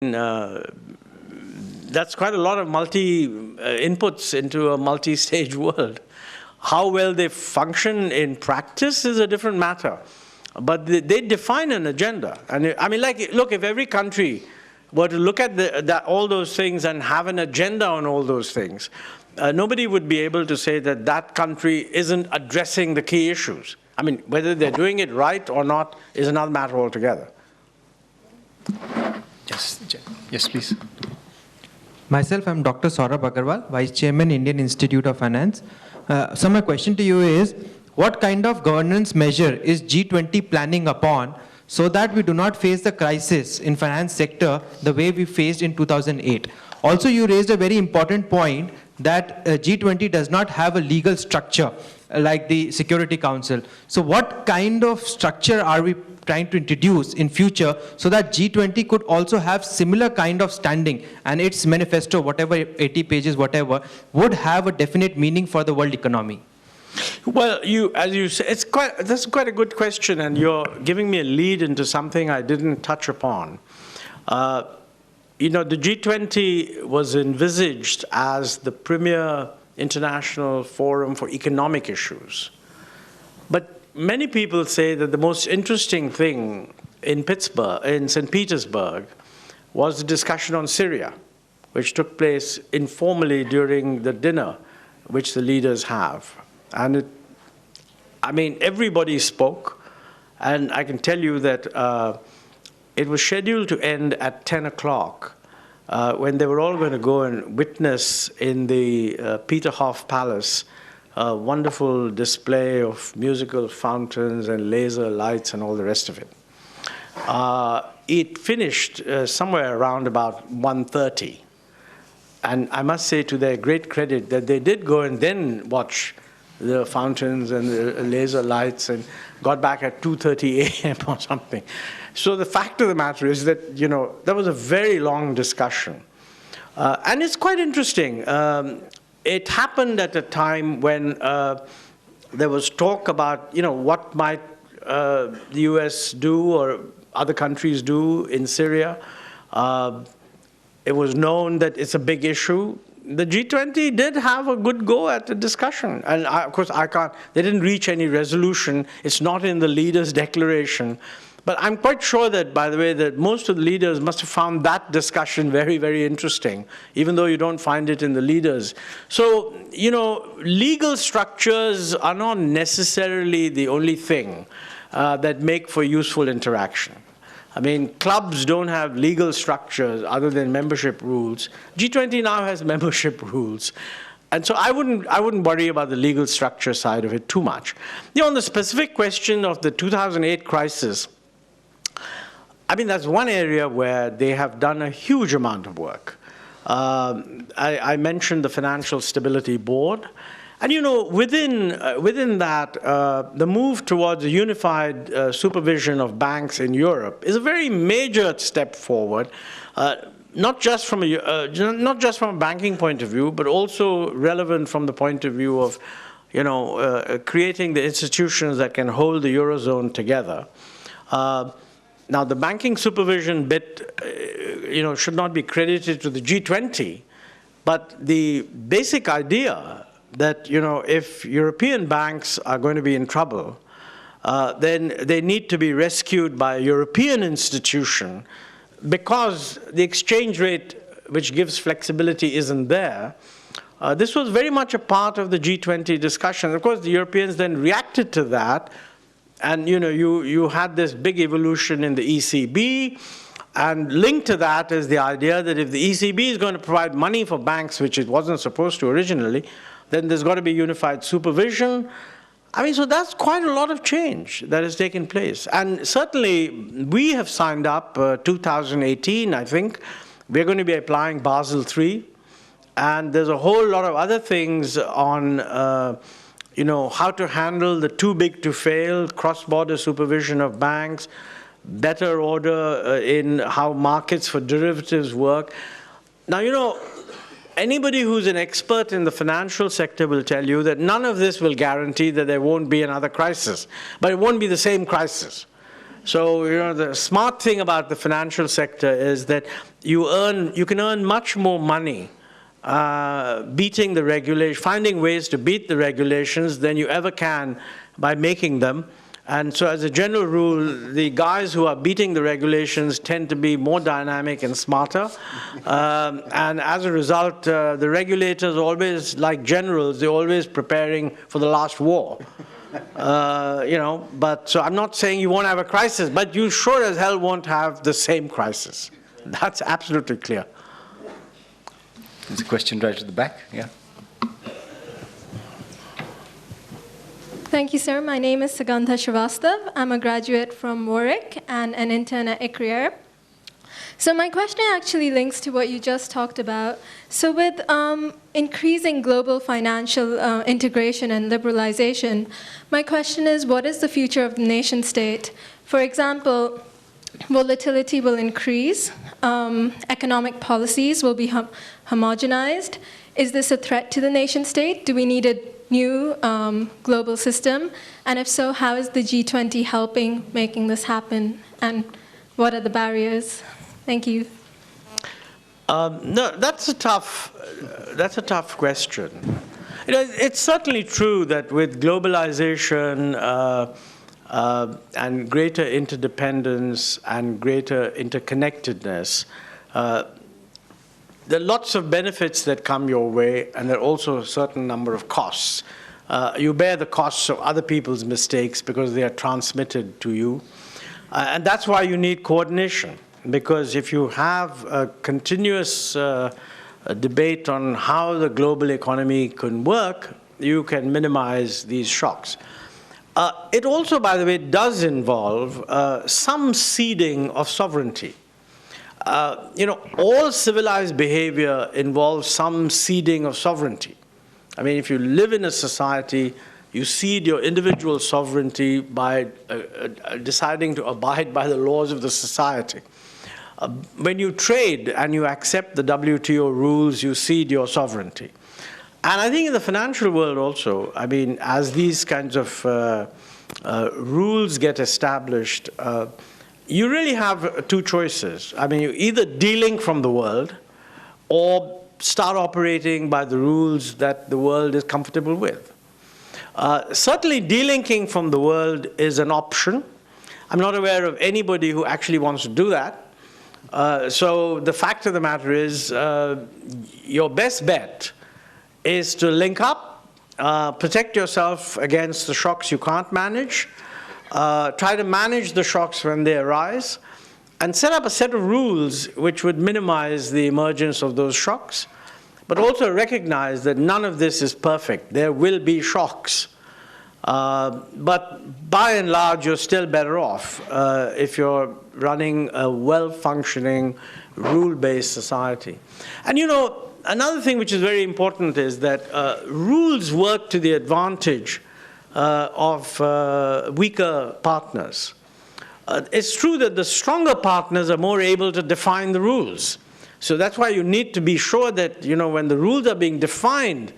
that's quite a lot of inputs into a multi-stage world. How well they function in practice is a different matter. But they define an agenda. And I mean, like, look, if every country were to look at all those things and have an agenda on all those things, nobody would be able to say that that country isn't addressing the key issues. I mean, whether they're doing it right or not is another matter altogether. Yes, please. Myself, I'm Dr. Saurabh Agarwal, Vice Chairman, Indian Institute of Finance. So my question to you is, what kind of governance measure is G20 planning upon so that we do not face the crisis in finance sector the way we faced in 2008? Also, you raised a very important point that G20 does not have a legal structure like the Security Council. So what kind of structure are we trying to introduce in future so that G20 could also have similar kind of standing and its manifesto, whatever 80 pages, whatever, would have a definite meaning for the world economy? Well, as you say, that's quite a good question, and you're giving me a lead into something I didn't touch upon. You know, the G20 was envisaged as the premier international forum for economic issues. But many people say that the most interesting thing in St. Petersburg, was the discussion on Syria, which took place informally during the dinner which the leaders have. And I mean, everybody spoke, and I can tell you that it was scheduled to end at 10 o'clock when they were all going to go and witness in the Peterhof Palace a wonderful display of musical fountains and laser lights and all the rest of it. It finished somewhere around about 1:30. And I must say, to their great credit, that they did go and then watch the fountains and the laser lights and got back at 2:30 a.m. or something. So the fact of the matter is that, you know, that was a very long discussion. And it's quite interesting. It happened at a time when there was talk about, you know, what might the US do or other countries do in Syria. It was known that it's a big issue. The G20 did have a good go at the discussion. And of course, they didn't reach any resolution. It's not in the leaders' declaration. But I'm quite sure that, by the way, that most of the leaders must have found that discussion very, very interesting, even though you don't find it in the leaders. So, you know, legal structures are not necessarily the only thing that make for useful interaction. I mean, clubs don't have legal structures other than membership rules. G20 now has membership rules. And so I wouldn't worry about the legal structure side of it too much. You know, on the specific question of the 2008 crisis, I mean, that's one area where they have done a huge amount of work. I mentioned the Financial Stability Board. And, you know, within that, the move towards a unified supervision of banks in Europe is a very major step forward, not just from a banking point of view, but also relevant from the point of view of, you know, creating the institutions that can hold the Eurozone together. Now, the banking supervision bit, you know, should not be credited to the G20, but the basic idea that, you know, if European banks are going to be in trouble, then they need to be rescued by a European institution because the exchange rate, which gives flexibility, isn't there. This was very much a part of the G20 discussion. Of course, the Europeans then reacted to that. And, you know, you had this big evolution in the ECB. And linked to that is the idea that if the ECB is going to provide money for banks, which it wasn't supposed to originally, then there's got to be unified supervision. I mean, so that's quite a lot of change that has taken place. And certainly, we have signed up 2018, I think. We're going to be applying Basel III. And there's a whole lot of other things on, you know, how to handle the too big to fail cross-border supervision of banks, better order in how markets for derivatives work. Now, you know, anybody who's an expert in the financial sector will tell you that none of this will guarantee that there won't be another crisis. But it won't be the same crisis. So, the smart thing about the financial sector is that you can earn much more money beating the regulation, finding ways to beat the regulations than you ever can by making them. And so as a general rule, the guys who are beating the regulations tend to be more dynamic and smarter. And as a result, the regulators always, like generals, they're always preparing for the last war. But so I'm not saying you won't have a crisis, but you sure as hell won't have the same crisis. That's absolutely clear. There's a question right at the back. Yeah. Thank you, sir. My name is Sugandha Srivastav. I'm a graduate from Warwick and an intern at ICRIER. So my question actually links to what you just talked about. So with increasing global financial integration and liberalization, my question is, what is the future of the nation state? For example, volatility will increase, economic policies will be homogenized. Is this a threat to the nation state? Do we need a new global system? And if so, how is the G20 helping making this happen? And what are the barriers? Thank you. No, that's a tough question. It's certainly true that with globalization and greater interdependence and greater interconnectedness, there are lots of benefits that come your way, and there are also a certain number of costs. You bear the costs of other people's mistakes because they are transmitted to you. And that's why you need coordination, because if you have a continuous debate on how the global economy can work, you can minimize these shocks. It also, by the way, does involve some ceding of sovereignty. All civilized behavior involves some ceding of sovereignty. I mean, if you live in a society, you cede your individual sovereignty by deciding to abide by the laws of the society. When you trade and you accept the WTO rules, you cede your sovereignty. And I think in the financial world also, I mean, as these kinds of rules get established, you really have two choices. I mean, you either de-link from the world or start operating by the rules that the world is comfortable with. Certainly, de-linking from the world is an option. I'm not aware of anybody who actually wants to do that. So the fact of the matter is, your best bet is to link up, protect yourself against the shocks you can't manage, try to manage the shocks when they arise, and set up a set of rules which would minimize the emergence of those shocks, but also recognize that none of this is perfect. There will be shocks. But by and large, you're still better off if you're running a well-functioning, rule-based society. And another thing which is very important is that rules work to the advantage of weaker partners. It's true that the stronger partners are more able to define the rules. So that's why you need to be sure that, when the rules are being defined,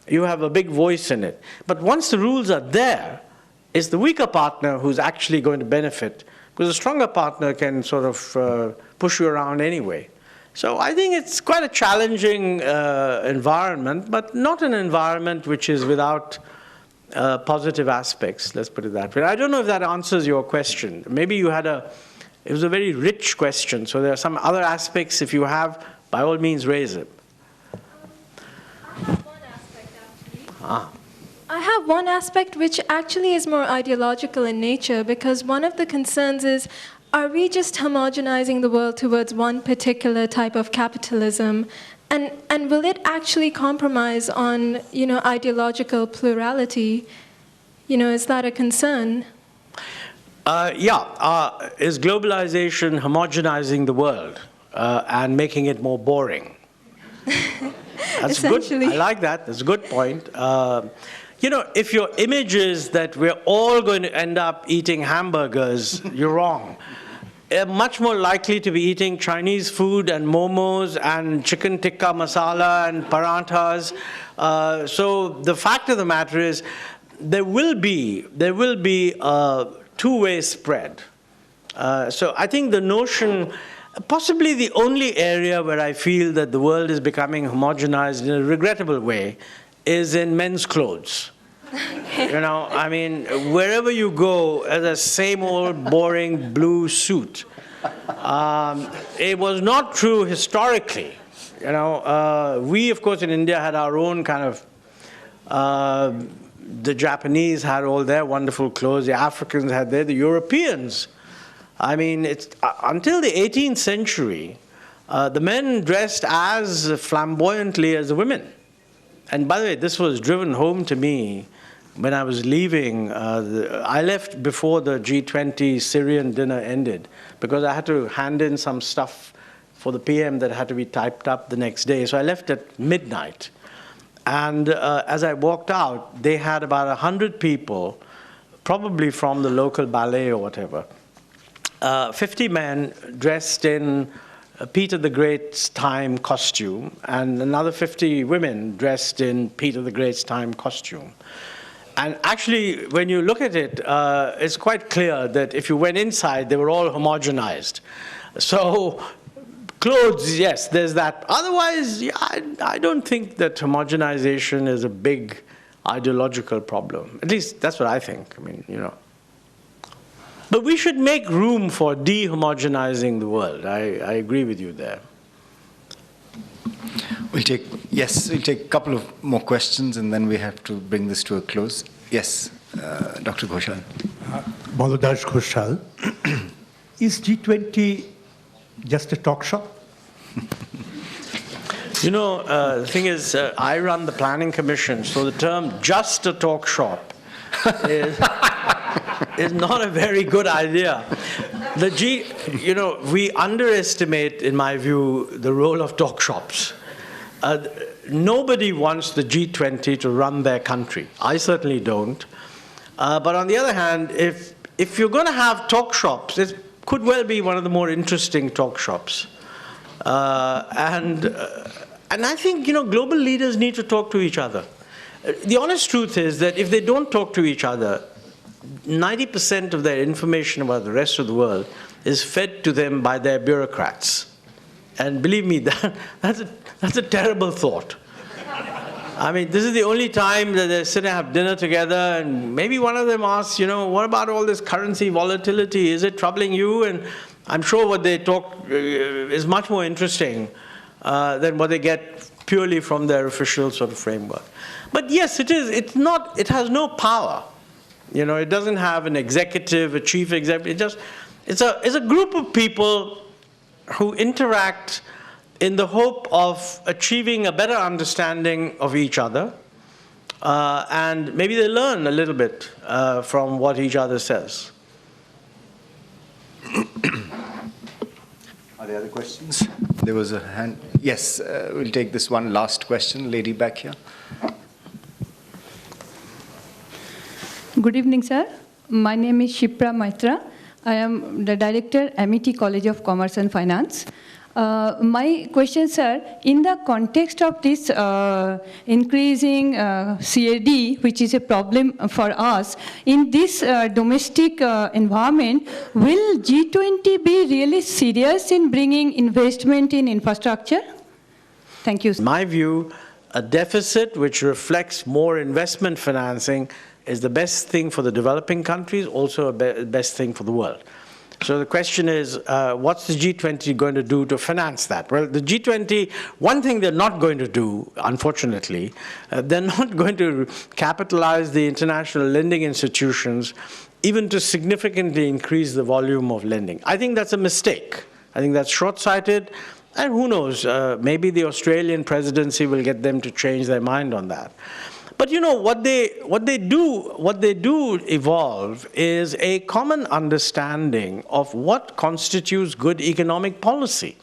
you have a big voice in it. But once the rules are there, it's the weaker partner who's actually going to benefit, because the stronger partner can sort of push you around anyway. So I think it's quite a challenging environment, but not an environment which is without positive aspects, let's put it that way. I don't know if that answers your question. Maybe it was a very rich question, so there are some other aspects. If you have, by all means, raise it. I have one aspect which actually is more ideological in nature, because one of the concerns is, are we just homogenizing the world towards one particular type of capitalism? And will it actually compromise on, ideological plurality? Is that a concern? Is globalization homogenizing the world and making it more boring? That's good. I like that. That's a good point. If your image is that we're all going to end up eating hamburgers, you're wrong. They're much more likely to be eating Chinese food and momos and chicken tikka masala and paranthas. So the fact of the matter is, there will be a two-way spread. So I think the notion, possibly the only area where I feel that the world is becoming homogenized in a regrettable way is in men's clothes. You know, I mean, wherever you go, the same old boring blue suit. It was not true historically. You know, we, of course, in India had our own kind of, the Japanese had all their wonderful clothes, the Africans had their, the Europeans. I mean, it's, until the 18th century, the men dressed as flamboyantly as the women. And by the way, this was driven home to me when I was leaving. I left before the G20 Syrian dinner ended because I had to hand in some stuff for the PM that had to be typed up the next day. So I left at midnight. And as I walked out, they had about 100 people, probably from the local ballet or whatever. 50 men dressed in Peter the Great's time costume, and another 50 women dressed in Peter the Great's time costume. And actually, when you look at it, it's quite clear that if you went inside, they were all homogenized. So clothes, yes, there's that. Otherwise, yeah, I don't think that homogenization is a big ideological problem. At least that's what I think. I mean, you know. But we should make room for de-homogenizing the world. I agree with you there. We'll take a couple of more questions and then we have to bring this to a close. Yes, Dr. Ghoshal. Balodaj Ghoshal. Is G20 just a talk shop? You know, the thing is, I run the planning commission, so the term just a talk shop is not a very good idea. You know, we underestimate, in my view, the role of talk shops. Nobody wants the G20 to run their country. I certainly don't. But on the other hand, if you're going to have talk shops, it could well be one of the more interesting talk shops. And I think, you know, global leaders need to talk to each other. The honest truth is that if they don't talk to each other, 90% of their information about the rest of the world is fed to them by their bureaucrats. And believe me, that's a terrible thought. I mean, this is the only time that they sit and have dinner together, and maybe one of them asks, you know, what about all this currency volatility? Is it troubling you? And I'm sure what they talk is much more interesting than what they get purely from their official sort of framework. But yes, it is. It's not. It has no power. You know, it doesn't have an executive, a chief executive. It's a group of people who interact in the hope of achieving a better understanding of each other, and maybe they learn a little bit from what each other says. Are there other questions? There was a hand. Yes, we'll take this one last question. Lady back here. Good evening, sir. My name is Shipra Maitra. I am the director, Amity College of Commerce and Finance. My question, sir, in the context of this increasing CAD, which is a problem for us, in this domestic environment, will G20 be really serious in bringing investment in infrastructure? Thank you, sir. In my view, a deficit which reflects more investment financing is the best thing for the developing countries, also the best thing for the world. So the question is, what's the G20 going to do to finance that? Well, the G20, one thing they're not going to do, unfortunately, they're not going to capitalize the international lending institutions even to significantly increase the volume of lending. I think that's a mistake. I think that's short-sighted, and who knows, maybe the Australian presidency will get them to change their mind on that. But you know, what they do evolve is a common understanding of what constitutes good economic policy.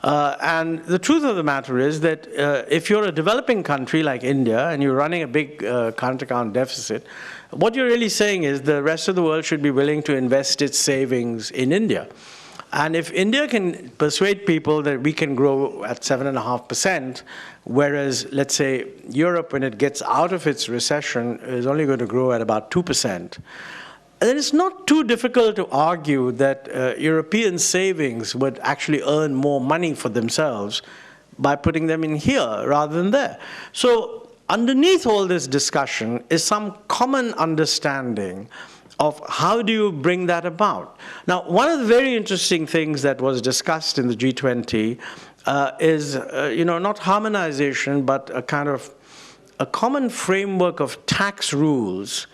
And the truth of the matter is that if you're a developing country like India and you're running a big current account deficit, what you're really saying is the rest of the world should be willing to invest its savings in India. And if India can persuade people that we can grow at 7.5%, whereas, let's say, Europe, when it gets out of its recession, is only going to grow at about 2%, then it's not too difficult to argue that European savings would actually earn more money for themselves by putting them in here rather than there. So underneath all this discussion is some common understanding of how do you bring that about. Now, one of the very interesting things that was discussed in the G20 is, not harmonization, but a kind of a common framework of tax rules